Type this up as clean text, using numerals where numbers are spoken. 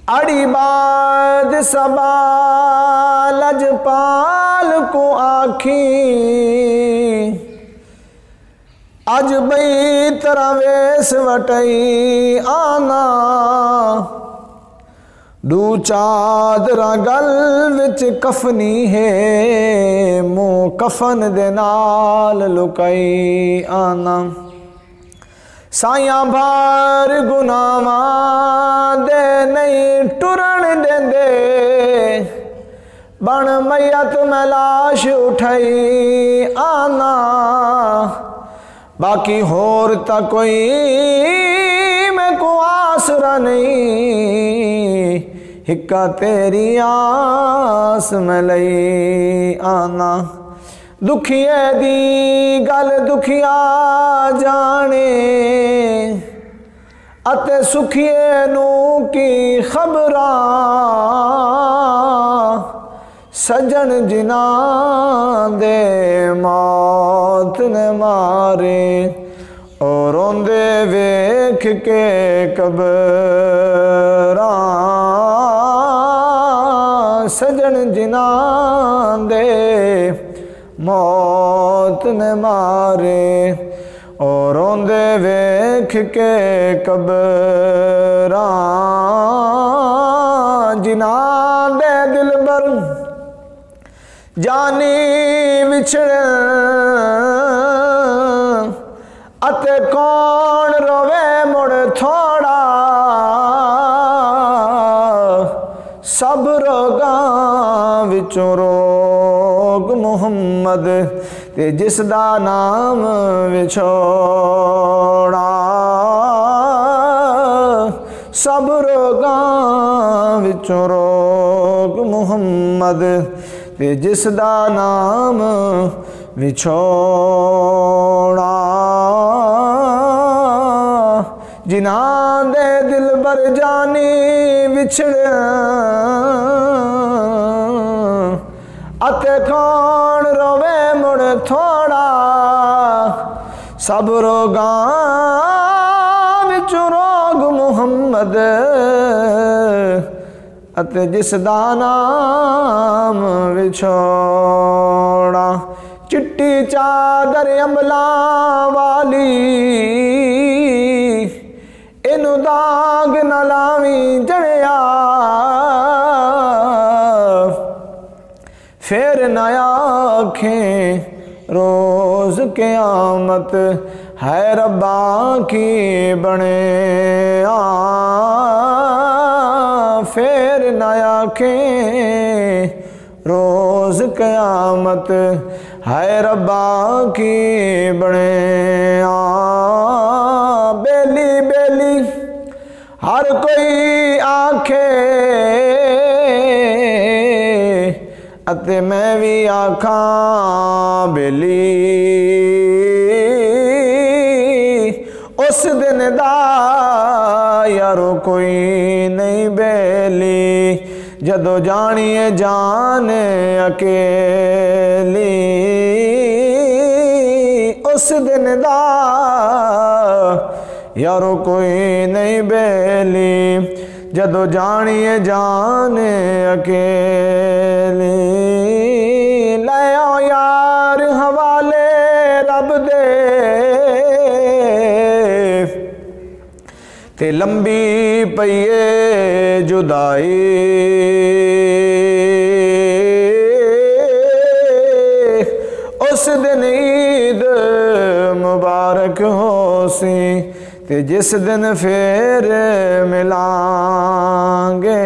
अड़ी बाज सबा लजपाल को आखी अज बई तरह वेस वटई आना दू चादरा गल विच कफनी है मुँह कफन दे नाल लुकाई आना साया भार गुनामा दे नहीं टुरन देंदे बन मैयत में लाश उठाई आना बाकी होर ता कोई मैं को आसरा नहीं हिक्का तेरी आस में लई आना दुखिए दी गल दुखिया जाने अते सुखिए नू की खबरां सजन जिना दे मौत ने मारे और रोंदे वेख के कबरां सजन जिना दे मौत ने मारे और रोंदे वेख के कबरां जिना दे दिलबर जानी विछड़े अते कौन रोवे मुड़ थोड़ा सब रोगां विचों रोग मुहम्मद ते जिसदा नाम विछोड़ा सब रोगां विचों रोग मुहम्मद ते जिसदा नाम विछोड़ा जिन्हा दे दिल बर जानी विछड़े अते कौन रोवे मुड़ थोड़ा सब रोगां विचों रोग मुहम्मद अते जिसदा नाम विछोड़ा चिट्टी चादर अमला वाली इनू दाग न लावी जड़िया फिर न आखें रोज क़यामत है रब्बा की बने फिर न आखें रोज क़यामत है रब्बा की बने बेली बेली हर कोई आखे अते मैं भी आखां बेली उस दिन दा यारो कोई नहीं बेली जदों जानिए जान अकेली उस दिन दा यारो कोई नहीं बेली जदों जानिए जान अकेली ले आओ यार हवाले रब दे ते लंबी पईए जुदाई उस दिन ईद मुबारक हो सी ते जिस दिन फिर मिलांगे